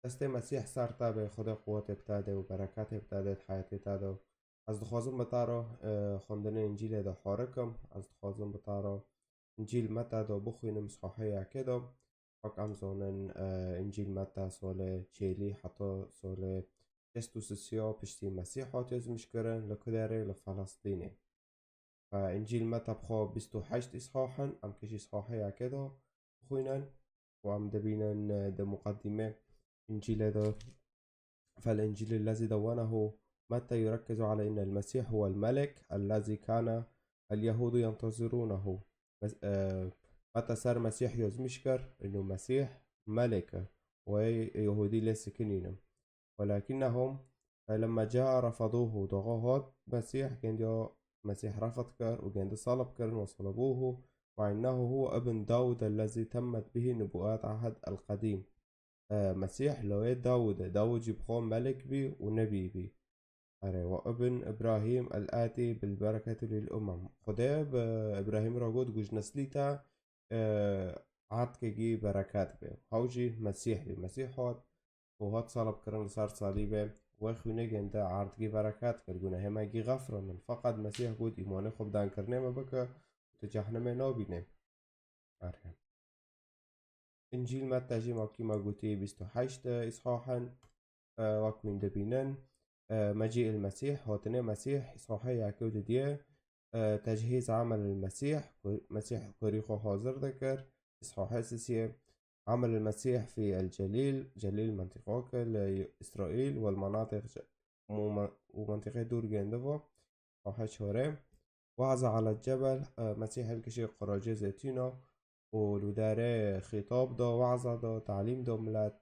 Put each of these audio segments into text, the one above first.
دسته مسیح سر تا به خدا قوت بتاده و برکت بتاده حیاتی تاده. از دخوازم بتارا خواندن انجیل دا حارکم از دخوازم بتارا انجیل متى دا بخوینم صحاحه كده حق امزونن انجیل متى سال چيلي حتى سال جستوس السيا بشتي مسيحات يزمش كرن لكداري لفلسطيني. فانجيل متى بخو 28 اصحاحا ام كشي صحاحه كده بخوينن وعم دبينن دا مقدمة انجيل دا. فالإنجيل الذي دونه متى يركز على أن المسيح هو الملك الذي كان اليهود ينتظرونه. متى صار مسيح يزمشكر أنه مسيح ملك ويهودي ليس كنينم، ولكنهم لما جاء رفضوه ضغوهات مسيح كان مسيح رفض كر وكان صلب كر وصلبوه، وإنه هو ابن داود الذي تمت به نبوءات عهد القديم. مسيح لو داود جبخون ملك بي ونبي بي وابن إبراهيم الآتي بالبركة للأمم. خدا إبراهيم را قد جوج نسليتا عاد كجي بركات به هاوجي مسيح بي مسيح هات وهات صلب كرن صار صليبه وخونه جندا عرض جي بركات كرجونا هما جي غفرة من فقد مسيح قد إيمانه خب دان كرنه ما بك تجحنم نابينه. إنجيل متى جي ماكي ماغوتي 28 إصحاحا وكوين دبينن مجيء المسيح هاتنا مسيح إصحاحي يعكود دي تجهيز عمل المسيح مسيح كوريخو حاضر ذكر إصحاحي سيسية عمل المسيح في الجليل جليل منطقة إسرائيل والمناطق ومنطقة دور جندفو إصحاحي شهرين وعظ على الجبل مسيح الكشي قراجي زيتينو ولوداره خطاب دا وعظة دا تعليم دا ملت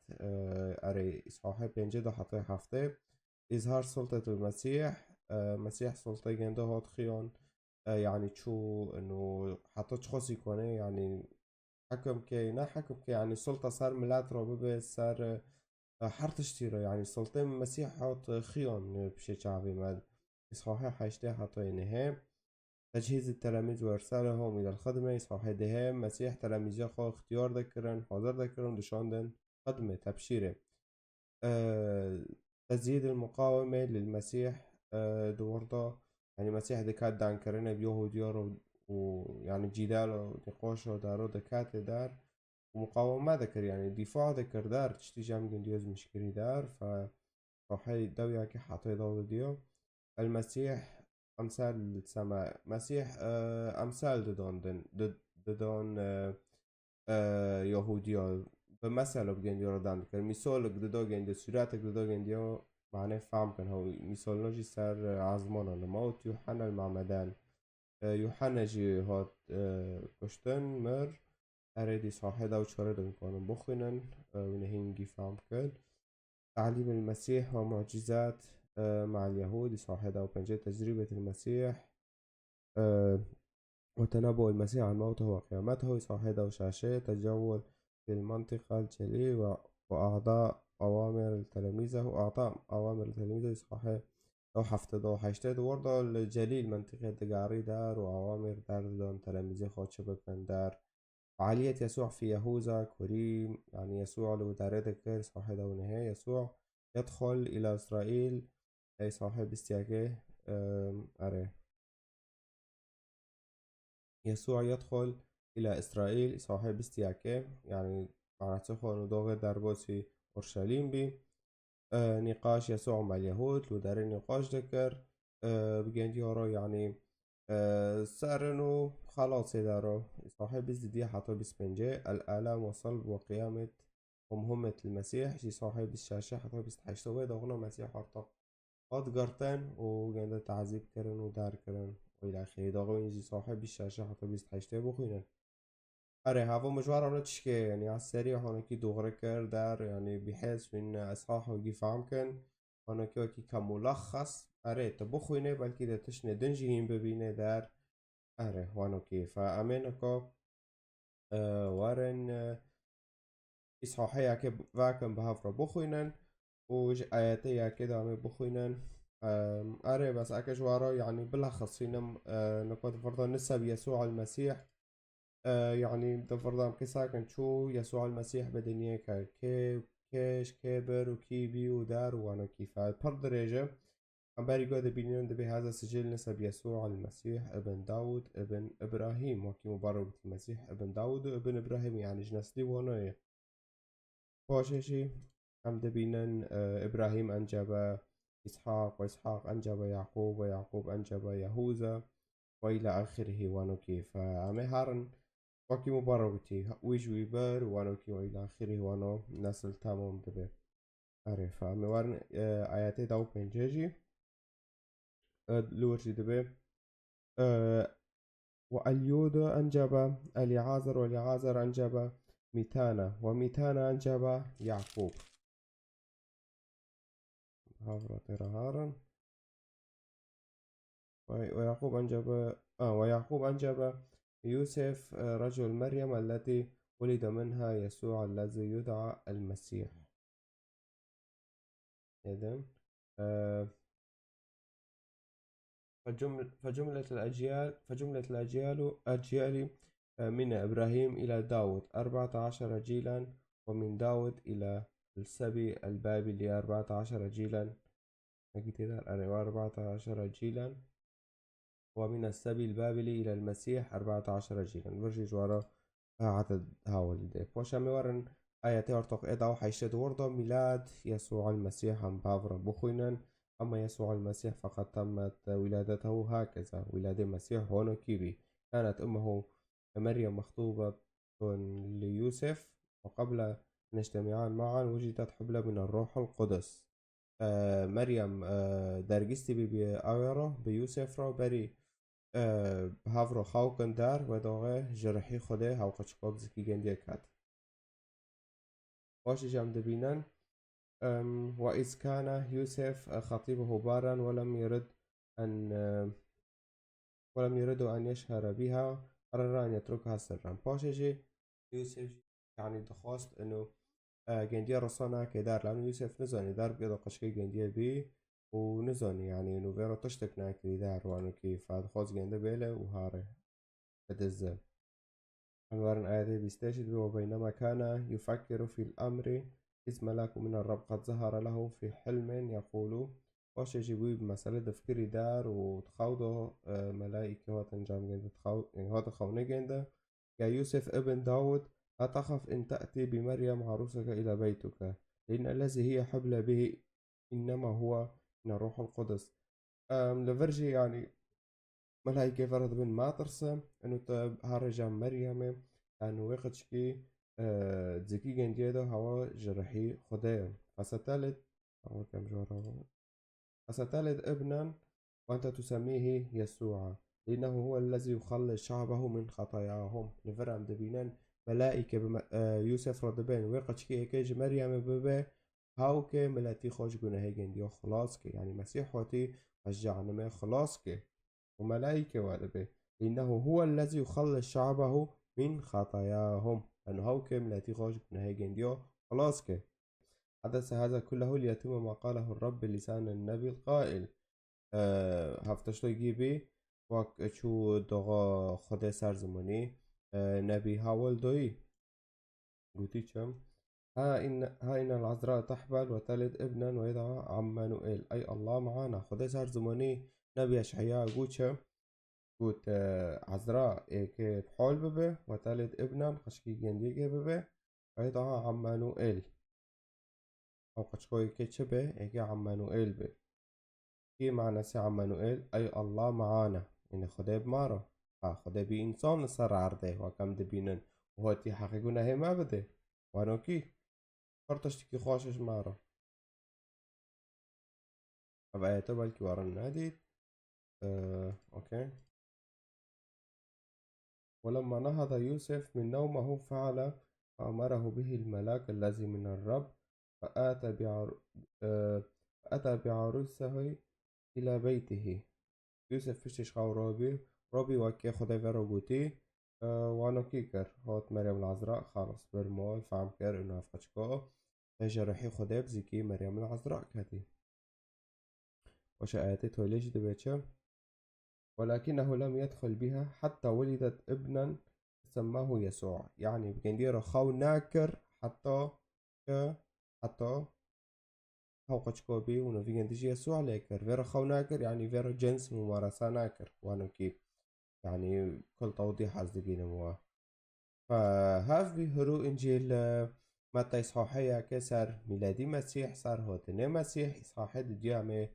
اري إصحاحي بينجي دا حتى هفته إظهار سلطة المسيح مسيح سلطة جنده هات خيان يعني شو انه حتى تشخص يكونه يعني حكم كي نا حكم كي يعني سلطة صار ملات راببه صار حرتش تيرا يعني سلطة المسيح هات خيان بشي شعبي مد إصحاحي حيشته حتى ينهي تجهيز التلاميذ وإرسالهم إلى الخدمة. إصحاح دهم مسيح تلاميذه خو اختيار ذكرن حاضر ذكرن دشاندن خدمة تبشيره. تزييد المقاومة للمسيح دورتا يعني مسيح دكات دان كرنا بيهوديار ويعني جدال ونقاش ودارو دكات دار ومقاومة ذكر يعني دفاع ذكر دار تشتي جام جنديوز مشكري دار فحي دويا كي حاطي دور ديو المسيح أمثال السماء مسيح أمثال ددون يهوديا بمثل بجن يردان كان مثال قدو جن سورات قدو جن معناه فهم كان هو مثال نجي سر عزمانا نموت يوحنا المعمدان يوحنا جي هات كشتن مر أريدي صاحي دا وشارد كانوا بخنن ونهين فهم كان تعليم المسيح ومعجزات مع اليهود صاحدة وبنجي تجربة المسيح وتنبؤ المسيح عن موته وقيامته صاحدة وشاشة تجول في المنطقة الجليل وأعطاء أوامر تلاميذه وأعطاء أوامر تلاميذه صاحب أو حفتة أو حشتة وردة الجليل منطقة دقاري دار وأوامر دار دون تلاميذه خود شبك من دار. فعالية يسوع في يهوذا كريم يعني يسوع له دارتك صاحدة ونهاية يسوع يدخل إلى إسرائيل أي صاحب استياجه أري يسوع يدخل إلى إسرائيل صاحب استياجه يعني معناته خو ضاغط درباسي أورشليم بي نقاش يسوع مع اليهود ودار النقاش ذكر بجندي هرا يعني سأرنو خلاص دارو صاحب الزدية حتى بسبنجة الآلام وصلب وقيامة ومهمة المسيح شي صاحب الشاشة حتى بستحشتوه داغنا مسيح حتى قد قرتن وجنده تعذيب كرن ودار كرن وإلى آخره داغوين جي صاحب الشاشة حتى بستحشتوه بخينن. أره هوا مجوار أنا تشكي يعني على السريع هنا كي دغري كر دار يعني بحيث من أصحاح وجي فهم كان هنا كي كملخص أره تبخوينه بلكي ده تشنه دنجيين ببينه دار أره وانو كي فأمينكو وارن إصحاحية كي واكن بهافرا بخوينن وج آياتية كده عم بخوينن أره بس أكجوارا يعني بلخصينم نقاط فرضا نسب يسوع المسيح يعني ده فرضا كي ساكن شو يسوع المسيح بدنيا كي كيش كبر وكيبي ودار وانو كيفات بر درجة عم باري قد بينون بهذا السجل نسب يسوع المسيح ابن داود ابن إبراهيم وكي مبارك المسيح ابن داود وابن إبراهيم يعني جنسلي ونوية باششي عم دبينن إبراهيم أنجب إسحاق وإسحاق أنجب يعقوب ويعقوب أنجب يهوذا وإلى آخره وانوكي فعم هارن وكي مباركتي ويج ويبر وانوكي وإلى آخره وانو نسل تامم دبي أعرف فعم وارن آياتي داو بنجيجي لورجي دبي وأليود أنجب أليعازر واليعازر أنجب ميتانا وميتانا أنجب يعقوب هافرا ترهارا ويعقوب أنجب يوسف رجل مريم التي ولد منها يسوع الذي يدعى المسيح. إذن فجملة الأجيال من إبراهيم إلى داود 14 جيلا ومن داود إلى السبي البابلي 14 جيلا 14 جيلا ومن السبي البابلي إلى المسيح 14 جيلا برجي جوارا عدد هاول دي بوشا ميورن آياتي ارتق إداو حيشد وردو ميلاد يسوع المسيح عن بافرا بخوينا أما يسوع المسيح فقد تمت ولادته هكذا ولادة المسيح هون كيبي كانت أمه مريم مخطوبة ليوسف وقبل أن يجتمعان معا وجدت حبلى من الروح القدس مريم درجستي بأويرو بيوسف رو بري هافرو خاوكن دار ودوغه جرحي خوده هاو قشقاب زكي جندية كات واشي جام دبينان وإذ كان يوسف خطيبه بارا ولم يرد أن يشهر بها قرر أن يتركها سرا باشي يوسف يعني دخواست إنه جندية رصانا كدار لأنه يوسف نزاني دار بيضا قشقي جندية بي ونزاني يعني إنه فيرو تشتك ناكري دار وانو كيف فادخواست جندية بيله وهاري بدزل أنوار آياته بيستشهد وبينما كان يفكر في الأمر إذ ملاك من الرب قد ظهر له في حلم يقول باش يجيبوه بمسألة تفكيري دار وتخوضه ملائكة وتنجام جنده يعني هذا خونة جنده يا يوسف ابن داود لا تخف إن تأتي بمريم عروسك إلى بيتك لأن الذي هي حبل به إنما هو من الروح القدس لفرجي يعني ملائكة فرض بن ما ترسم إنه هرجع مريم إنه وقت شكي ذكي جنديده هوا جرحي خدايم فستلد هو كم جوارا فستلد ابنا وأنت تسميه يسوع لأنه هو الذي يخلص شعبه من خطاياهم لفرام دبينان ملائكة يوسف ردبين وقت شكي كيج مريم ببه هاو كي ملاتي خوش جناهي جنديو خلاص كي يعني مسيح واتي رجعنا ما خلاص كي وملائكة واربه لأنه هو الذي يخلص شعبه من خطاياهم لأنه هو كم لا تيغوش بنهاجين ديو خلاص كي حدث هذا كله ليتم ما قاله الرب بلسان النبي القائل هفتشتو جيبي وك شو دغا خدا سرزماني نبي هاول دوي قوتي كم ها إن العذراء تحبل وتلد ابنا ويدعى عمانوئيل أي الله معانا خدا سرزماني نبي أشعياء قوتشم قلت عذراء إيكي بحول ببه وتلد ابنا خشكي جنديجي ببه ويدعى عمانوئيل أو قشكوي كتشبه إيكي عمانوئيل به كي معنى سي عمانوئيل أي الله معانا إن خدي بمارو خدي بي إنسان صار عرضه وكم دبينن وهو تي حقيقونا هي ما بده وانو كي فرتشتكي خوشش مارو أبعيتو بالكي وارن ناديد أوكي ولما نهض يوسف من نومه فعل فأمره به الملاك الذي من الرب فأتى بعروسه إلى بيته يوسف فشتش خاو رابي وكي خدا فرو قوتي وانو كيكر هات مريم العذراء خالص برمال فعم كر انو هفقشكو جرحي خدا بزيكي مريم العذراء كاتي وش آياتي توليش دبيتشا ولكنه لم يدخل بها حتى ولدت ابنا سماه يسوع يعني بجندير خاو ناكر حتى حتى هاوقتشكو بي ونو ديجي يسوع ليكر فيرا خو ناكر يعني فيرا جنس ممارسة ناكر وانو كيف يعني كل توضيح أصدقين موا فهاف بي هرو إنجيل متى إصحاحية كسر ميلادي مسيح صار هو تني مسيح إصحاحي دجامي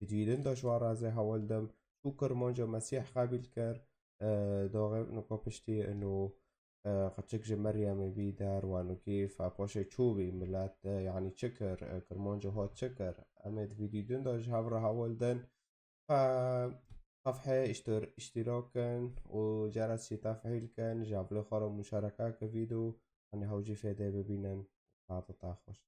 تجيدن دشوارا زي هولدم شكر مونجا مسيح قابل كر دوغي نكو بشتي إنه قد تشكج مريم بيدار وانو كيف بوشي تشوبي ملات يعني تشكر كرمونجا هو تشكر أمد فيديو دون دوش هافرا هولدن ف صفحة اشتراكا وجرس تفعيلكا جاب لي خرم مشاركة كفيديو أنا هوجي فيديو ببينن تعطي خوش